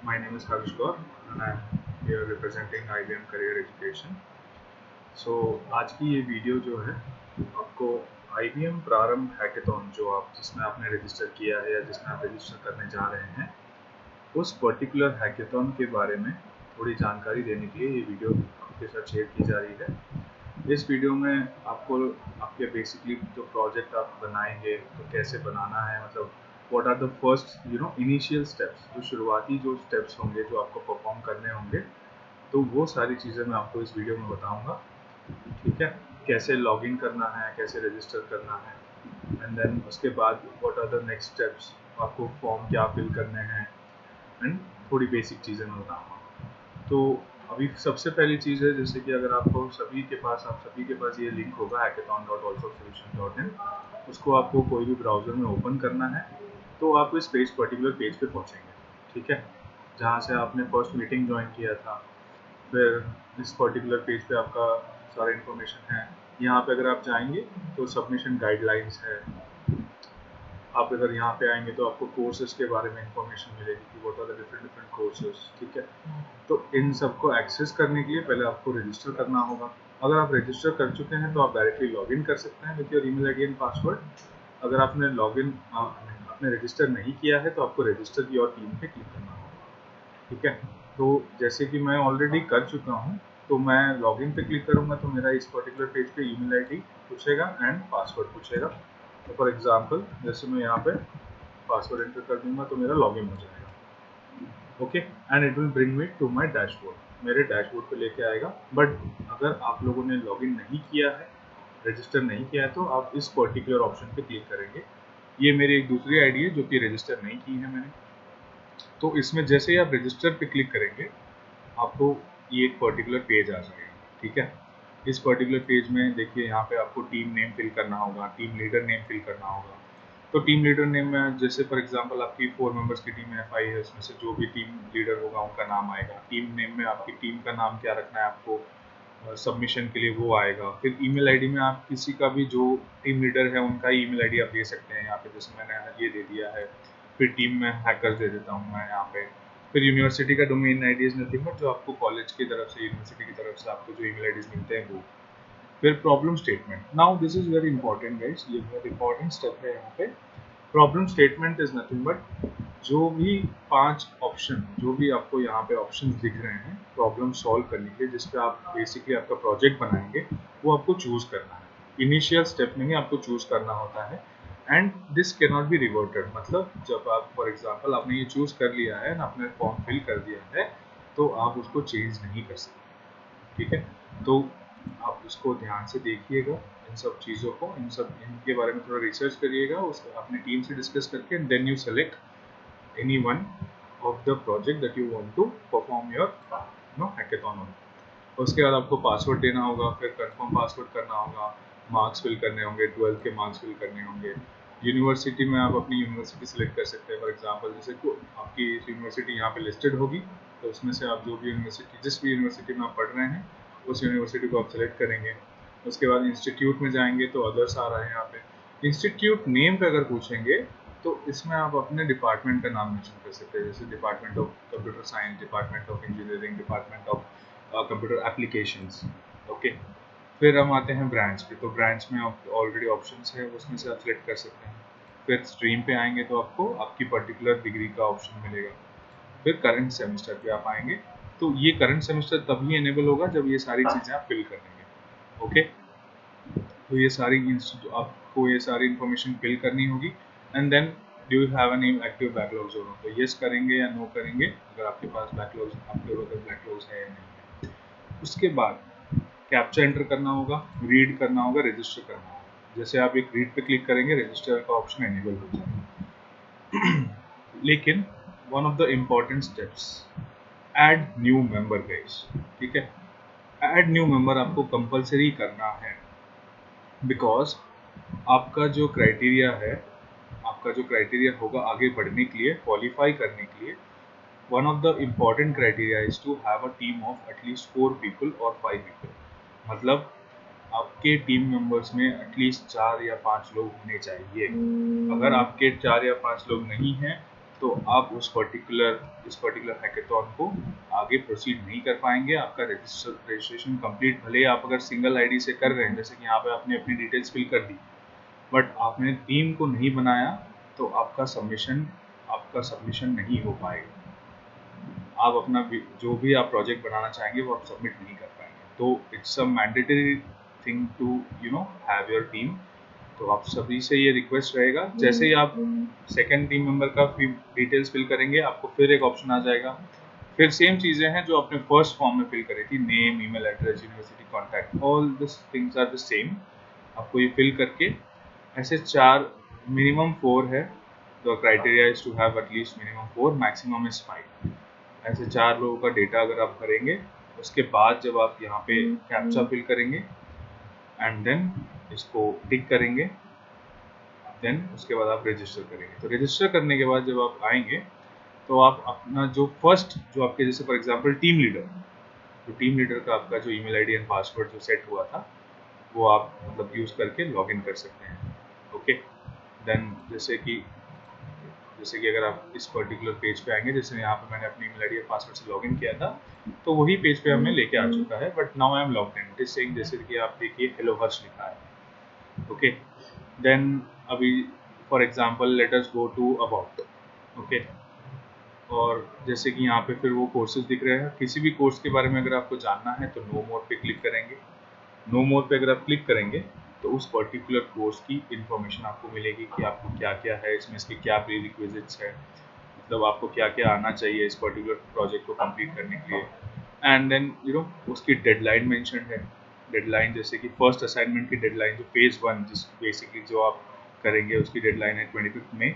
My name is Kavish Kaur and I am here representing IBM Career Education. आज की ये video जो है आपको IBM प्रारंभ हैकेथॉन जिसमें आपने रजिस्टर किया है या जिसमें आप रजिस्टर करने जा रहे हैं, उस पर्टिकुलर हैकेथॉन के बारे में थोड़ी जानकारी देने के लिए ये वीडियो आपके साथ शेयर की जा रही है। इस वीडियो में आपको आपके बेसिकली जो प्रोजेक्ट आप बनाएंगे तो कैसे बनाना है, मतलब what are the first initial steps, जो शुरुआती जो स्टेप्स होंगे जो आपको परफॉर्म करने होंगे, तो वो सारी चीज़ें मैं आपको इस वीडियो में बताऊंगा। ठीक है, कैसे लॉगिन करना है, कैसे रजिस्टर करना है, एंड देन उसके बाद what are the next steps, आपको फॉर्म क्या फिल करने हैं, एंड थोड़ी बेसिक चीज़ें मैं बताऊँगा। तो अभी सबसे पहली चीज़ है, जैसे कि अगर आप सभी के पास ये लिंक होगा hackathon.allsoftSolutions.in, उसको आपको कोई भी ब्राउज़र में ओपन करना है तो आप इस पर्टिकुलर पेज पे पहुँचेंगे। ठीक है, जहाँ से आपने फर्स्ट मीटिंग ज्वाइन किया था, फिर इस पर्टिकुलर पेज पे आपका सारा इन्फॉर्मेशन है। यहाँ पे अगर आप जाएंगे तो सबमिशन गाइडलाइंस है। आप अगर यहाँ पे आएंगे तो आपको कोर्सेज के बारे में इंफॉर्मेशन मिलेगी कि what are the different courses. ठीक है, तो इन सबको एक्सेस करने के लिए पहले आपको रजिस्टर करना होगा। अगर आप रजिस्टर कर चुके हैं तो आप डायरेक्टली लॉगिन कर सकते हैं with your email ID and password. अगर आपने रजिस्टर नहीं किया है तो आपको रजिस्टर योर टीम पे क्लिक करना होगा। ठीक है, तो जैसे कि मैं ऑलरेडी कर चुका हूँ, तो मैं लॉगिन पे क्लिक करूँगा तो मेरा इस पर्टिकुलर पेज पे ईमेल आईडी पूछेगा एंड पासवर्ड पूछेगा। तो फॉर एग्जांपल जैसे मैं यहाँ पे पासवर्ड एंटर कर दूंगा तो मेरा लॉगिन हो जाएगा। Okay, and it will bring me to my dashboard, मेरे डैशबोर्ड पे लेके आएगा। बट अगर आप लोगों ने लॉगिन नहीं किया है, रजिस्टर नहीं किया है, तो आप इस पर्टिकुलर ऑप्शन पे क्लिक करेंगे। ये मेरी एक दूसरी आईडी है जो कि रजिस्टर नहीं की है मैंने। तो इसमें जैसे ही आप रजिस्टर पे क्लिक करेंगे आपको ये एक पर्टिकुलर पेज आ जाएगा। ठीक है, इस पर्टिकुलर पेज में देखिए यहाँ पे आपको टीम नेम फिल करना होगा, टीम लीडर नेम फिल करना होगा। तो टीम लीडर नेम में जैसे फॉर एग्जांपल आपकी 4 मेंबर्स की टीम FI है, उसमें से जो भी टीम लीडर होगा उनका नाम आएगा। टीम नेम में आपकी टीम का नाम क्या रखना है आपको सबमिशन के लिए वो आएगा। फिर ईमेल आईडी में आप किसी का भी जो टीम लीडर है उनका ही ईमेल आईडी आप दे सकते हैं। यहाँ पे जैसे मैंने ये दे दिया है। फिर टीम में हैकर्स दे देता हूँ मैं यहाँ पे। फिर यूनिवर्सिटी का domain ID is nothing but जो आपको कॉलेज की तरफ से, यूनिवर्सिटी की तरफ से आपको जो ईमेल आईडीज मिलते हैं वो। फिर problem statement, now this is very important guys, ये बहुत इंपॉर्टेंट स्टेप है यहाँ पे। Problem statement is nothing but जो भी 5 ऑप्शन, जो भी आपको यहाँ पे ऑप्शन दिख रहे हैं प्रॉब्लम सॉल्व करने के लिए, जिसपे आप बेसिकली आपका प्रोजेक्ट बनाएंगे, वो आपको चूज करना है। इनिशियल स्टेप में ही आपको चूज करना होता है and this can not be reverted. मतलब जब आप फॉर एग्जांपल आपने ये चूज कर लिया है, आपने फॉर्म फिल कर दिया है, तो आप उसको चेंज नहीं कर सकते। ठीक है, तो आप उसको ध्यान से देखिएगा, इन सब चीज़ों को, इनके बारे में थोड़ा रिसर्च करिएगा, उसको अपनी टीम से डिस्कस करके, and then you select any one of the project that you want to perform your hackathon on. उसके बाद आपको पासवर्ड देना होगा, फिर कंफर्म पासवर्ड करना होगा, मार्क्स फिल करने होंगे, 12th के मार्क्स फिल करने होंगे। यूनिवर्सिटी में आप अपनी यूनिवर्सिटी सेलेक्ट कर सकते हैं। फॉर एग्जांपल जैसे आपकी यूनिवर्सिटी यहाँ पे लिस्टेड होगी, तो उसमें से आप जो भी यूनिवर्सिटी, जिस भी यूनिवर्सिटी में आप पढ़ रहे हैं उस यूनिवर्सिटी को आप सेलेक्ट करेंगे। उसके बाद इंस्टीट्यूट में जाएंगे तो अदर्स आ रहा है यहाँ पे। इंस्टीट्यूट नेम पे अगर पूछेंगे तो इसमें आप अपने डिपार्टमेंट का नाम मेंशन कर सकते हैं, जैसे department of computer science, department of engineering, department of computer applications. Okay, फिर हम आते हैं ब्रांच पे। तो ब्रांच में आप ऑलरेडी ऑप्शंस है, उसमें से आप सेलेक्ट कर सकते हैं। फिर स्ट्रीम पे आएंगे तो आपको आपकी पर्टिकुलर डिग्री का ऑप्शन मिलेगा। फिर करंट सेमेस्टर पे आप आएंगे तो ये करंट सेमेस्टर तभी एनेबल होगा जब ये सारी चीज़ें आप फिल कर देंगे। ओके, तो ये सारी आपको ये सारी इंफॉर्मेशन फिल करनी होगी। And then do you have any active backlogs और नो, तो येस करेंगे या नो करेंगे अगर आपके पास बैकलॉग्स, आपके अगर बैकलॉग्स है या नहीं है। उसके बाद कैप्चा एंटर करना होगा, रीड करना होगा, रजिस्टर करना होगा। जैसे आप एक रीड पे क्लिक करेंगे, रजिस्टर का ऑप्शन एनेबल हो जाएगा। लेकिन one of the important steps, add new member guys. ठीक है, ऐड न्यू मेंबर आपको कंपलसरी करना है, बिकॉज आपका जो क्राइटेरिया है, आपका जो क्राइटेरिया होगा आगे बढ़ने के लिए, क्वालिफाई करने के लिए, one of the important criteria is to have a team of at least 4 people और 5 पीपल। मतलब आपके टीम मेंबर्स में एटलीस्ट 4 या 5 लोग होने चाहिए। अगर आपके 4 या 5 लोग नहीं हैं तो आप इस पर्टिकुलर हैकेथॉन को आगे प्रोसीड नहीं कर पाएंगे। आपका रजिस्ट्रेशन कंप्लीट, भले आप अगर सिंगल आईडी से कर रहे हैं, जैसे कि यहाँ पे आपने अपनी डिटेल्स फिल कर दी, बट आपने टीम को नहीं बनाया, तो आपका सबमिशन नहीं हो पाएगा। आप अपना जो भी आप प्रोजेक्ट बनाना चाहेंगे वो आप सबमिट नहीं कर पाएंगे। तो it's a mandatory thing to have your team. तो आप सभी से ये रिक्वेस्ट रहेगा, जैसे ही आप सेकेंड टीम मेंबर का डिटेल्स फिल करेंगे, आपको फिर एक ऑप्शन आ जाएगा, फिर सेम चीज़ें हैं जो आपने फर्स्ट फॉर्म में फिल करी थी, name, email address, university contact, all this things are the same. आपको ये फिल करके ऐसे 4, मिनिमम 4 है, the criteria is to have at least minimum 4, maximum is 5। ऐसे 4 लोगों का डेटा अगर आप भरेंगे, उसके बाद जब आप यहाँ पे कैप्चा फिल करेंगे एंड देन इसको टिक करेंगे, देन उसके बाद आप रजिस्टर करेंगे। तो रजिस्टर करने के बाद जब आप आएंगे, तो आप अपना जो फर्स्ट, जो आपके जैसे फॉर एग्जांपल टीम लीडर, तो टीम लीडर का आपका जो ईमेल आईडी एंड पासवर्ड जो सेट हुआ था, वो आप मतलब यूज़ करके लॉगिन कर सकते हैं। ओके, देन जैसे कि अगर आप इस पर्टिकुलर पेज पे आएंगे, जैसे यहाँ पे मैंने अपनी ईमेल आईडी और पासवर्ड से लॉगिन किया था, तो वही पेज पे हमें लेके आ चुका है, but now I am logged in. It is saying, जैसे कि आप देखिए हेलो हर्ष लिखा है। ओके, देन अभी for example let us go to about. Okay, और जैसे कि यहाँ पे फिर वो कोर्सेज दिख रहे हैं। किसी भी कोर्स के बारे में अगर आपको जानना है तो नो मोर पे क्लिक करेंगे। नो मोर पे अगर आप क्लिक करेंगे तो उस पर्टिकुलर कोर्स की इंफॉर्मेशन आपको मिलेगी कि आपको क्या क्या है इसमें, इसके क्या प्री रिक्विजिट्स है, मतलब आपको क्या क्या आना चाहिए इस पर्टिकुलर प्रोजेक्ट को कंप्लीट करने के लिए। एंड देन उसकी डेडलाइन मेंशन है। डेडलाइन जैसे कि फर्स्ट असाइनमेंट की डेडलाइन जो फेज़ 1 जिस बेसिकली जो आप करेंगे उसकी डेडलाइन है 25 मई।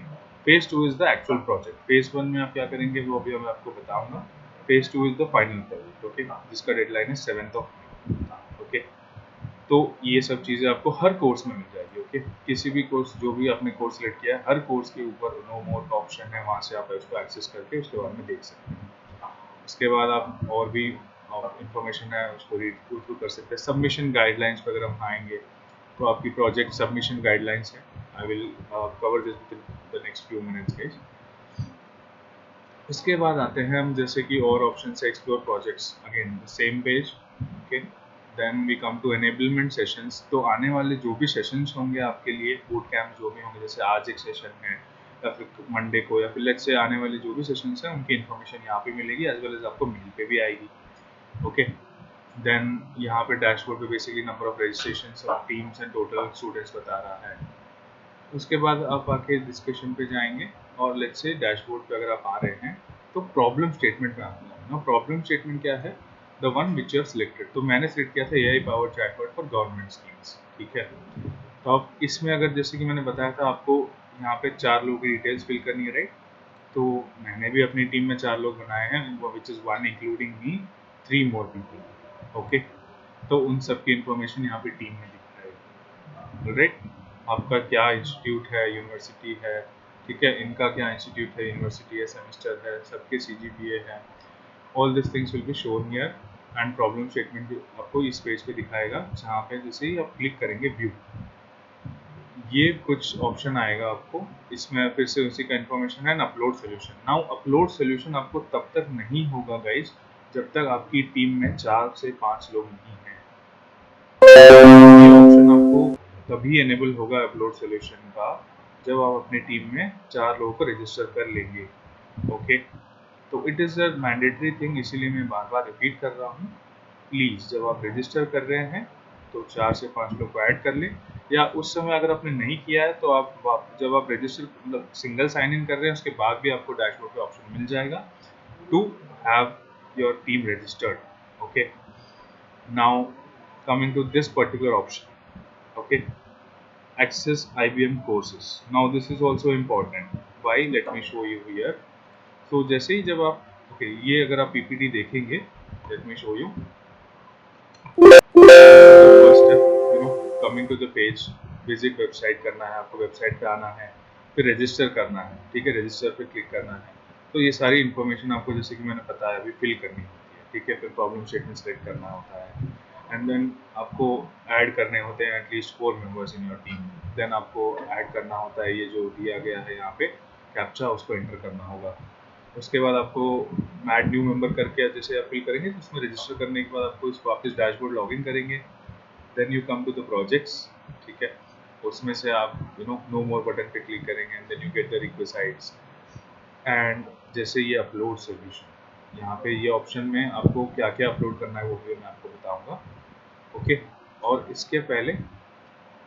Phase 2 is the actual project. Phase 1 में आप क्या करेंगे वो अभी मैं आपको बताऊंगा। Phase 2 is the final project. Okay, जिसका डेडलाइन है 7th ऑफ मई। ओके, तो ये सब चीज़ें आपको हर कोर्स में मिल जाएगी। ओके, किसी भी कोर्स, जो भी आपने कोर्स सिलेक्ट किया है, हर कोर्स के ऊपर नो मोर का ऑप्शन है, वहाँ से आप उसको एक्सेस करके उसके बारे में देख सकते हैं। उसके बाद आप और भी इंफॉर्मेशन है उसको रीड थ्रू कर सकते हैं। सबमिशन गाइडलाइंस पर अगर हम आएंगे तो आपकी प्रोजेक्ट सबमिशन गाइडलाइंस है। I will cover this with the next few minutes guys. उसके बाद आते हैं हम जैसे कि और ऑप्शन से explore projects, again same page. Okay, then we come to enablement sessions. तो आने वाले जो भी सेशंस होंगे आपके लिए, बूट कैंप जो भी होंगे, जैसे आज एक सेशन है या फिर मंडे को, या फिर लेट्स से आने वाले जो भी सेशंस हैं उनकी इन्फॉर्मेशन यहाँ पे मिलेगी, एज वेल एज आपको मेल पे भी आएगी। ओके, देन यहाँ पे डैशबोर्ड पे basically number of registrations of teams and total students बता रहा है। उसके बाद आप आके डिस्कशन पे जाएंगे और लेट्स से डैशबोर्ड पे अगर आप आ रहे हैं तो प्रॉब्लम स्टेटमेंट में आप जाएंगे। प्रॉब्लम स्टेटमेंट क्या है? The one which you selected. तो मैंने सिलेक्ट किया था AI powered chatbot for government schemes. ठीक है, तो अब इसमें अगर जैसे कि मैंने बताया था आपको यहाँ पे 4 लोगों की डिटेल्स फिल करनी है, राइट? तो मैंने भी अपनी टीम में 4 लोग बनाए हैं, which is 1 including me, 3 more people. Okay, तो उन सब की इंफॉर्मेशन यहाँ पे टीम में दिख रहा है, राइट? आपका क्या इंस्टीट्यूट है, यूनिवर्सिटी है, ठीक है, इनका क्या इंस्टीट्यूट है, यूनिवर्सिटी है, सेमेस्टर है, सबके सीजीपीए है, all this things will be shown here. And problem statement भी आपको इस पेज पे दिखाएगा, जहाँ पे जैसे ही आप क्लिक करेंगे व्यू, ये कुछ ऑप्शन आएगा आपको। इसमें फिर से उसी का इन्फॉर्मेशन है, upload solution. Now upload solution आपको तब तक नहीं होगा गाइज जब तक आपकी टीम में 4 से 5 लोग नहीं हैं। ये ऑप्शन आपको तभी एनेबल होगा अपलोड सोल्यूशन का जब आप अपनी टीम में 4 लोगों को रजिस्टर कर लेंगे। ओके, तो it is a mandatory thing, इसीलिए मैं बार बार रिपीट कर रहा हूँ। प्लीज़ जब आप रजिस्टर कर रहे हैं तो 4 से 5 लोग को ऐड कर लें, या उस समय अगर आपने नहीं किया है तो आप जब आप रजिस्टर मतलब सिंगल साइन इन कर रहे हैं उसके बाद भी आपको डैशबोर्ड पे ऑप्शन मिल जाएगा to have your team registered. Okay, now coming to this particular option, okay, access IBM courses. Now this is also important. Why? Let me show you here. So जैसे ही जब आप ये अगर आप पीपीटी देखेंगे, let me show you. First step, coming to the page, visit website करना है आपको, वेबसाइट पे आना है, फिर रजिस्टर करना है। ठीक है, रजिस्टर पे क्लिक करना है। तो ये सारी इन्फॉर्मेशन आपको जैसे कि मैंने बताया अभी फिल करनी होती है। ठीक है, फिर प्रॉब्लम स्टेटमेंट सेलेक्ट करना होता है, एंड देन आपको ऐड करने होते हैं at least 4 members in your team. Then आपको ऐड करना होता है ये जो दिया गया है यहाँ पे, कैप्चा उसको एंटर करना होगा। उसके बाद आपको ऐड न्यू मेंबर करके जैसे आप फिल करेंगे तो उसमें रजिस्टर करने के बाद आपको इस वापस डैशबोर्ड लॉगिन करेंगे। Then you come to the projects, ठीक है, उसमें से आप नो मोर बटन पे क्लिक करेंगे and then you get the request एंड जैसे ये अपलोड सोल्यूशन, यहाँ पे ये ऑप्शन में आपको क्या क्या अपलोड करना है वो भी मैं आपको बताऊंगा। ओके, और इसके पहले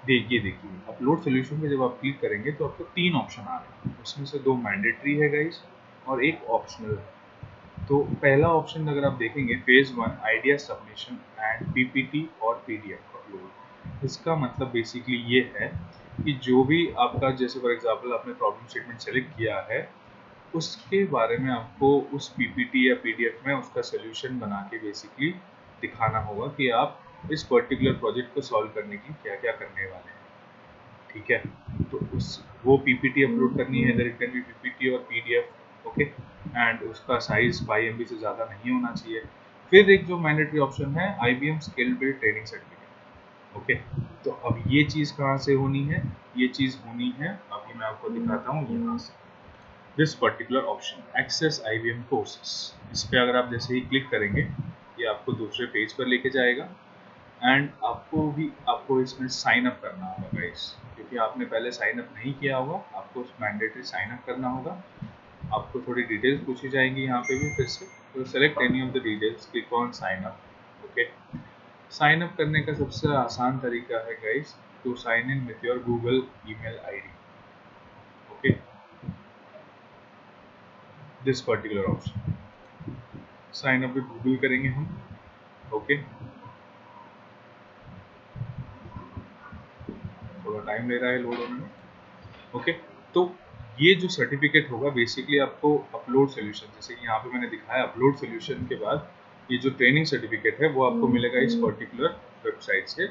देखिए अपलोड सोल्यूशन पे जब आप क्लिक करेंगे तो आपको 3 ऑप्शन आ रहे हैं, उसमें से 2 मैंडेटरी है गाइस और एक ऑप्शनल है। तो पहला ऑप्शन अगर आप देखेंगे phase 1 idea submission and PPT और पीडीएफ अपलोड, इसका मतलब बेसिकली ये है कि जो भी आपका, जैसे फॉर एग्जांपल आपने प्रॉब्लम स्टेटमेंट सेलेक्ट किया है, उसके बारे में आपको उस पीपीटी या पीडीएफ में उसका सोल्यूशन बना के बेसिकली दिखाना होगा कि आप इस पर्टिकुलर प्रोजेक्ट को सॉल्व करने के लिए क्या क्या करने वाले हैं, ठीक है। तो उस वो पीपीटी अपलोड करनी है, इधर इट कैन बी पीपीटी और पीडीएफ, ओके, एंड उसका साइज 5 MB से ज़्यादा नहीं होना चाहिए। फिर एक जो मैंडेटरी ऑप्शन है IBM skill build training certificate, okay. तो अब ये चीज़ कहाँ से होनी है, ये चीज़ होनी है, अभी मैं आपको दिखाता हूँ यहाँ से। This particular option access IBM courses, इस पर अगर आप जैसे ही क्लिक करेंगे ये आपको दूसरे पेज पर लेके जाएगा एंड आपको इसमें साइन अप करना होगा गाइस, क्योंकि आपने पहले साइन अप नहीं किया होगा, आपको मैंडेटरी साइन अप करना होगा। आपको थोड़ी डिटेल्स पूछी जाएंगी यहाँ पे भी फिर से, तो select any of the details, click on sign up, okay. Sign up करने का सबसे आसान तरीका है guys to sign in with your Google email ID, okay, this particular option sign up with Google करेंगे हम, ओके। थोड़ा टाइम ले रहा है लोड होने में, ओके। तो ये जो सर्टिफिकेट होगा बेसिकली आपको अपलोड सोल्यूशन, जैसे कि यहाँ पे मैंने दिखाया अपलोड सोल्यूशन के बाद ये जो ट्रेनिंग सर्टिफिकेट है वो आपको मिलेगा इस पर्टिकुलर वेबसाइट से।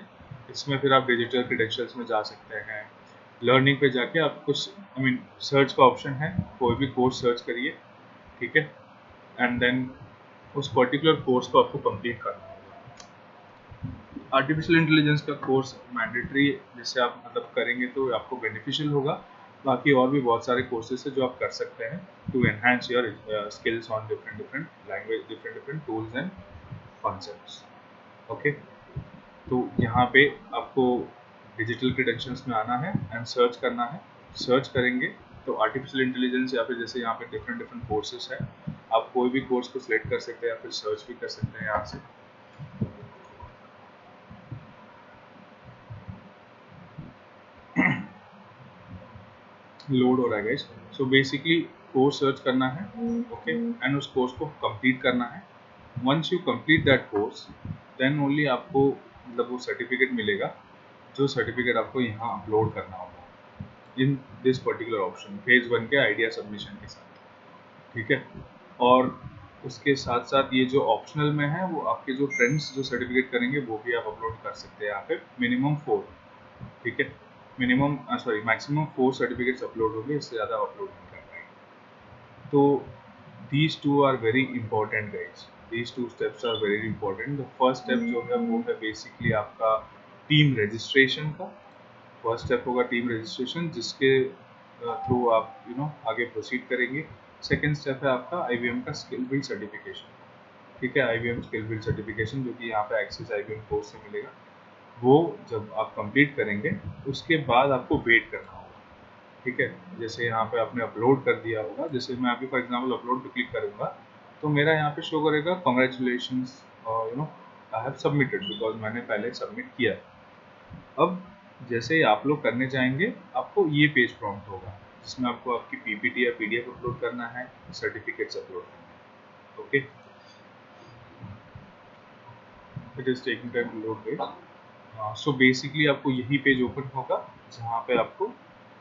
इसमें फिर आप डिजिटल क्रेडेंशियल्स में जा सकते हैं, लर्निंग पे जाके आप कुछ सर्च का ऑप्शन है, कोई भी कोर्स सर्च करिए, ठीक है, एंड देन उस पर्टिकुलर कोर्स को आपको कंप्लीट करना होगा। आर्टिफिशियल इंटेलिजेंस का कोर्स मैंडेटरी जैसे आप मतलब करेंगे तो आपको बेनिफिशियल होगा, बाकी और भी बहुत सारे कोर्सेज है जो आप कर सकते हैं to enhance your skills on different different language, different different tools and concepts, okay. तो यहाँ पे आपको डिजिटल क्रेडेंशियल्स में आना है एंड सर्च करना है, सर्च करेंगे तो आर्टिफिशियल इंटेलिजेंस या फिर जैसे यहाँ पे डिफरेंट डिफरेंट कोर्सेज है, आप कोई भी कोर्स को सिलेक्ट कर सकते हैं या फिर सर्च भी कर सकते हैं यहाँ से। लोड हो रहा है guys. So basically course search करना है, ओके, एंड उस कोर्स को कंप्लीट करना है। Once you complete that course then only आपको मतलब वो सर्टिफिकेट मिलेगा, जो सर्टिफिकेट आपको यहाँ अपलोड करना होगा in this particular option phase 1 के आइडिया सबमिशन के साथ, ठीक है। और उसके साथ साथ ये जो ऑप्शनल में है वो आपके जो फ्रेंड्स जो सर्टिफिकेट करेंगे वो भी आप अपलोड कर सकते हैं यहाँ पे, मिनिमम 4, ठीक है, मिनिमम मैक्सिमम 4 सर्टिफिकेट्स अपलोड होंगे, इससे ज़्यादा अपलोड नहीं कर पाएंगे। तो these two are very important guys, these two steps are very important। the first step जो है वो है बेसिकली आपका टीम रजिस्ट्रेशन का, फर्स्ट स्टेप होगा टीम रजिस्ट्रेशन जिसके थ्रू आप आगे प्रोसीड करेंगे। सेकेंड स्टेप है आपका IBM का स्किल बिल्ड सर्टिफिकेशन, ठीक है, IBM स्किल बिल्ड सर्टिफिकेशन जो कि यहाँ पे एक्सेस IBM कोर्स से मिलेगा, वो जब आप कंप्लीट करेंगे उसके बाद आपको वेट करना होगा, ठीक है। जैसे यहाँ पे आपने अपलोड कर दिया होगा, जैसे मैं अभी फॉर एग्जांपल अपलोड पे क्लिक करूँगा तो मेरा यहाँ पे शो करेगा congratulations I have submitted, because मैंने पहले सबमिट किया। अब जैसे ही आप लोग करने जाएंगे आपको ये पेज प्रॉम्प्ट होगा जिसमें आपको आपकी पीपीटी या पीडीएफ अपलोड करना है, सर्टिफिकेट्स अपलोड करना है, okay. It is taking time to load page. So basically आपको यही पेज ओपन होगा जहाँ पे आपको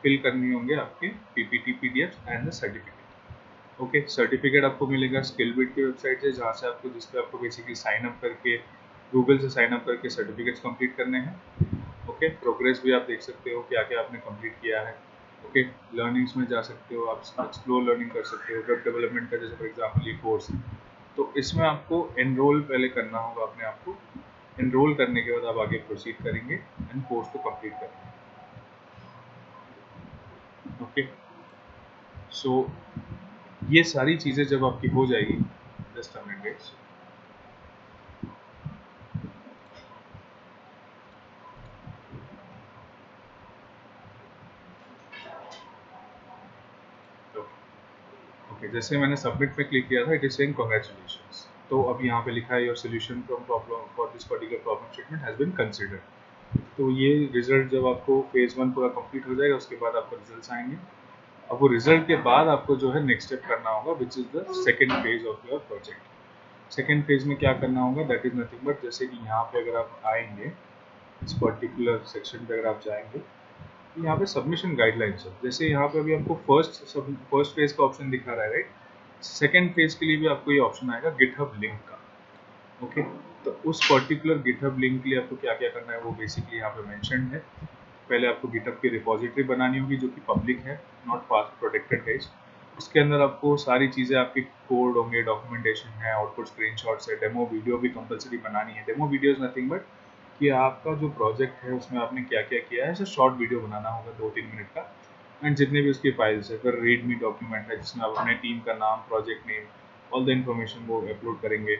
फिल करनी होंगे आपके PPT PDF and the certificate, okay. Certificate आपको मिलेगा स्किल बिल्ड की वेबसाइट से, जहाँ से आपको जिसपे आपको बेसिकली साइन अप करके गूगल से साइन अप करके सर्टिफिकेट्स कंप्लीट करने हैं, ओके। प्रोग्रेस भी आप देख सकते हो क्या क्या आपने कंप्लीट किया है, ओके। लर्निंग्स में जा सकते हो, आप एक्सप्लोर लर्निंग कर सकते हो, वेब डेवलपमेंट का जैसे फॉर एग्जांपल ये कोर्स है, तो इसमें आपको एनरोल पहले करना होगा अपने आप को, एनरोल करने के बाद आप आगे प्रोसीड करेंगे एंड कोर्स को कंप्लीट करेंगे, ओके। सो ये सारी चीज़ें जब आपकी हो जाएगी, जस्ट अ मिनट, ओके, जैसे मैंने सबमिट पे क्लिक किया था, इट इज सेइंग कांग्रेचुलेशंस। तो अब यहाँ पे लिखा है your solution from problem for this particular problem statement has been considered. तो ये रिजल्ट जब आपको फेज 1 पूरा कंप्लीट हो जाएगा, उसके बाद आपको रिजल्ट्स आएंगे। अब वो रिजल्ट के बाद आपको जो है नेक्स्ट स्टेप करना होगा, which is the second phase of your project. Second phase में क्या करना होगा, दैट इज नथिंग बट, जैसे कि यहाँ पे अगर आप आएंगे, इस पर्टिकुलर सेक्शन पे अगर आप जाएंगे, यहाँ पे सबमिशन गाइडलाइंस है। जैसे यहाँ पे अभी आपको फर्स्ट फेज का ऑप्शन दिखा रहा है, राइट। सेकेंड फेज के लिए भी आपको ये ऑप्शन आएगा गिटहब लिंक का। ओके, तो उस पर्टिकुलर गिटहब लिंक के लिए आपको क्या क्या करना है वो बेसिकली यहाँ पे मेंशन है। पहले आपको गिटहब की रिपोजिटरी बनानी होगी जो कि पब्लिक है, नॉट पास प्रोटेक्टेड है। उसके अंदर आपको सारी चीज़ें, आपके कोड होंगे, डॉक्यूमेंटेशन है, आउटपुट स्क्रीनशॉट्स है, डेमो वीडियो भी कंपलसरी बनानी है। Demo video is nothing but कि आपका जो प्रोजेक्ट है उसमें आपने क्या क्या किया है, ऐसा शॉर्ट वीडियो बनाना होगा 2-3 मिनट का। एंड जितने भी उसकी फाइल्स है, फिर रीड मी डॉक्यूमेंट है जिसमें आप अपने टीम का नाम, project name, all the information वो अपलोड करेंगे।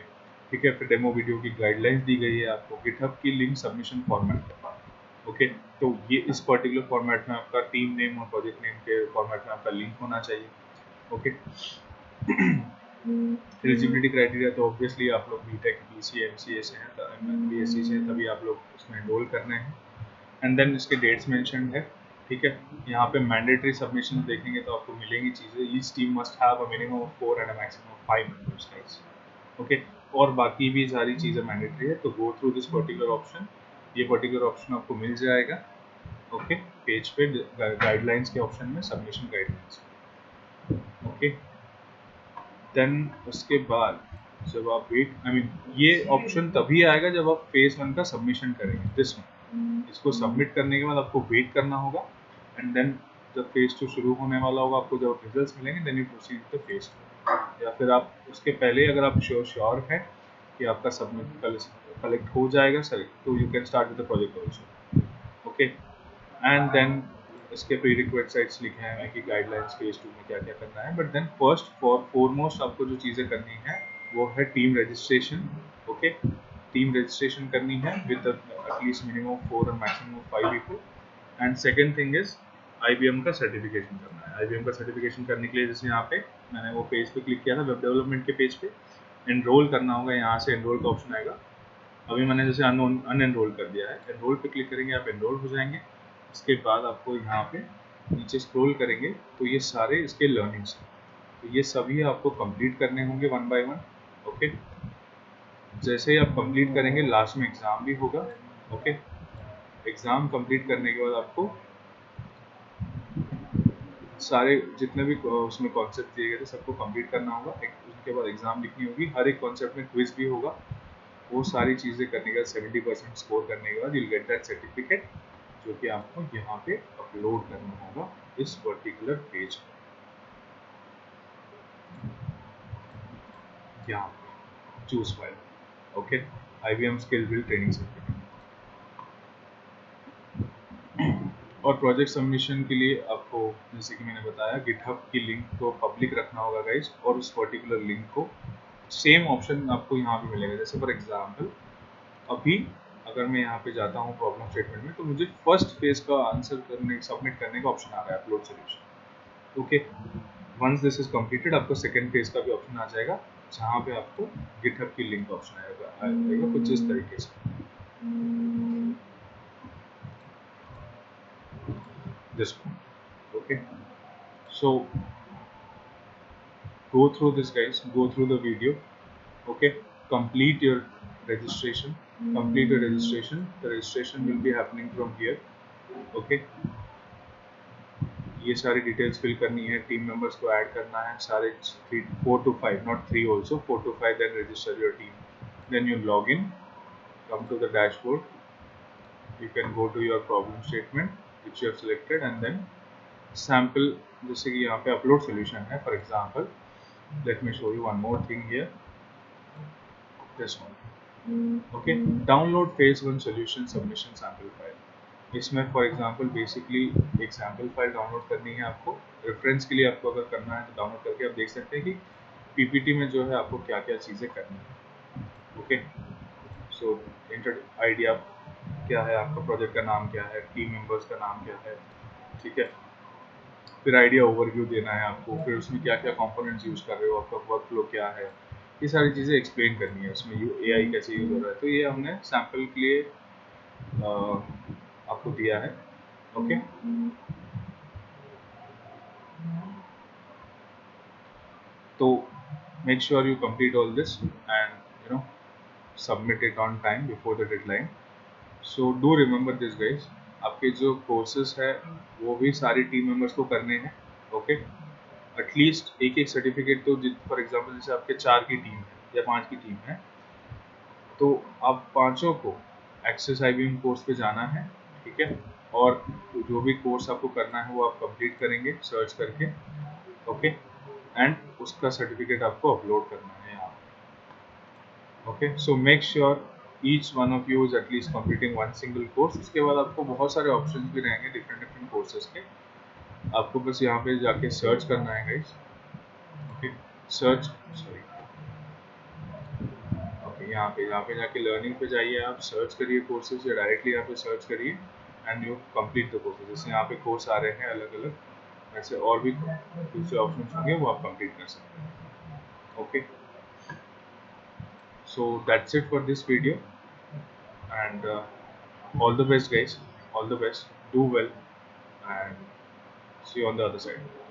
ठीक है, फिर डेमो वीडियो की गाइडलाइंस दी गई है आपको, गिटहब की लिंक सबमिशन फॉर्मेट। ओके, तो ये इस पर्टिकुलर फॉर्मेट में आपका टीम नेम और प्रोजेक्ट नेम के फॉर्मेट में आपका लिंक होना चाहिए। ओके, एलिजिबिलिटी क्राइटेरिया तो ऑब्वियसली आप लोग बीटेक, बीसीए, एमसीए से हैं, बीएससी से, तभी आप लोग उसमें एनरोल करने हैं। एंड देन इसके डेट्स मेंशन है। ठीक है, यहाँ पे मैंडेटरी सबमिशन देखेंगे तो आपको मिलेंगी चीज़ें। Each team must have a minimum of 4 and a maximum of 5 members guys. Okay, और बाकी भी सारी चीज़ें मैंडेटरी है, तो go through this particular option. ये पर्टिकुलर ऑप्शन आपको मिल जाएगा ओके, पेज पे गाइडलाइंस के ऑप्शन में, सबमिशन गाइडलाइंस। ओके, देन उसके बाद जब आप वेट, आई मीन ये ऑप्शन तभी आएगा जब आप फेज 1 का सबमिशन करेंगे, दिस वन। इसको सबमिट करने के बाद आपको वेट करना होगा। एंड देन जब फेज 2 शुरू होने वाला होगा, आपको जब रिजल्ट्स मिलेंगे, then you proceed to phase 2। या फिर आप उसके पहले अगर आप श्योर हैं कि आपका सबमिट कलेक्ट हो जाएगा सर, तो you can start with the project also. Okay, and then इसके प्री रिक्वायर्ड लिखे हैं कि गाइडलाइंस फेज 2 में क्या क्या करना है। बट देन फर्स्ट फॉरमोस्ट आपको जो चीज़ें करनी है वो है team registration. Okay, team registration करनी है विद एटलीस्ट मिनिमम 4 और maximum 5 people. And second thing is IBM का सर्टिफिकेशन करना है। IBM का सर्टिफिकेशन करने के लिए जैसे यहाँ पे मैंने वो पेज पे क्लिक किया था, वेब डेवलपमेंट के पेज पे एनरोल करना होगा। यहाँ से एनरोल का ऑप्शन आएगा। अभी मैंने जैसे अनएनरोल कर दिया है, एनरोल पे क्लिक करेंगे, आप एनरोल हो जाएंगे। उसके बाद आपको यहाँ पे नीचे स्क्रॉल करेंगे तो ये सारे इसके लर्निंग्स हैं, तो ये सभी आपको कंप्लीट करने होंगे 1 बाय 1। ओके, जैसे ही आप कंप्लीट करेंगे, लास्ट में एग्ज़ाम भी होगा। ओके, एग्ज़ाम कंप्लीट करने के बाद आपको सारे जितने भी उसमें कॉन्सेप्ट दिए गए थे सबको कंप्लीट करना होगा। उसके बाद एग्ज़ाम लिखनी होगी, हर एक कॉन्सेप्ट में क्विज भी होगा। वो सारी चीज़ें करने के बाद 70% स्कोर करने के बाद यू गेट दैट सर्टिफिकेट, जो कि आपको यहाँ पे अपलोड करना होगा इस पर्टिकुलर पेज पर, यहाँ पे choose file. Okay, IBM skill build training certificate. और प्रोजेक्ट सबमिशन के लिए आपको, जैसे कि मैंने बताया, गिटहब की लिंक को पब्लिक रखना होगा गाइस, और उस पर्टिकुलर लिंक को सेम ऑप्शन आपको यहाँ पे मिलेगा। जैसे फॉर एग्जाम्पल अभी अगर मैं यहाँ पे जाता हूँ प्रॉब्लम स्टेटमेंट में, तो मुझे फर्स्ट पेज का आंसर करने, सबमिट करने का ऑप्शन आ रहा है, upload solution. Okay, once this is completed आपको सेकंड पेज का भी ऑप्शन आ जाएगा, जहाँ पे आपको गिटहब की लिंक ऑप्शन आएगा कुछ इस तरीके से, this one. Okay, so go through this guys, go through the video. Okay, complete your registration, complete your registration. The registration will be happening from here. Okay, ये सारी डिटेल्स फिल करनी है, team members को add करना है, सारे 4 to 5, not 3 also, 4 to 5, then register your team, then you log in, come to the dashboard, you can go to your problem statement which you have selected, and then sample, जैसे कि यहाँ पे upload solution है, for example let me show you one more thing here, this one. Okay, download phase 1 solution submission sample file. इसमें for example basically एक sample file download करनी है आपको, रेफरेंस के लिए आपको अगर करना है तो डाउनलोड करके आप देख सकते हैं कि पीपीटी में जो है आपको क्या क्या चीज़ें करनी है। ओके, सो इंटर आइडिया क्या है, आपका प्रोजेक्ट का नाम क्या है, टीम मेंबर्स का नाम क्या है, ठीक है। फिर आइडिया ओवरव्यू देना है आपको, फिर उसमें क्या क्या कंपोनेंट्स यूज़ कर रहे हो, आपका वर्क फ्लो क्या है, ये सारी चीज़ें एक्सप्लेन करनी है। उसमें एआई कैसे यूज़ हो रहा है, तो ये हमने सैम्पल के लिए आपको दिया है। ओके, तो make sure you complete all this and submit it on time before the deadline. So do remember this guys, आपके जो कोर्सेज है वो भी सारी टीम मेंबर्स को करने हैं। ओके, एटलीस्ट एक एक सर्टिफिकेट तो, फॉर एग्जांपल जैसे आपके 4 की टीम है या 5 की टीम है, तो आप पांचों को एक्सेस आईबीएम कोर्स पे जाना है, ठीक है। और जो भी कोर्स आपको करना है वो आप कंप्लीट करेंगे सर्च करके। ओके, एंड उसका सर्टिफिकेट आपको अपलोड करना है यहाँ। Okay, so make sure each one of you is at least completing one single course. उसके बाद आपको बहुत सारे ऑप्शंस भी रहेंगे डिफरेंट डिफरेंट कोर्सेज के, आपको बस यहाँ पे जाके सर्च करना है guys. Okay, search, sorry, okay, यहाँ पे जाके लर्निंग पे जाइए, आप सर्च करिए कोर्सेज, या डायरेक्टली यहाँ पे सर्च करिए and you complete the courses. जैसे यहाँ पे कोर्स आ रहे हैं अलग अलग, वैसे और भी दूसरे ऑप्शन होंगे वो आप कंप्लीट कर सकते हैं। Okay, so that's it for this video, and all the best guys, all the best, do well, and see you on the other side.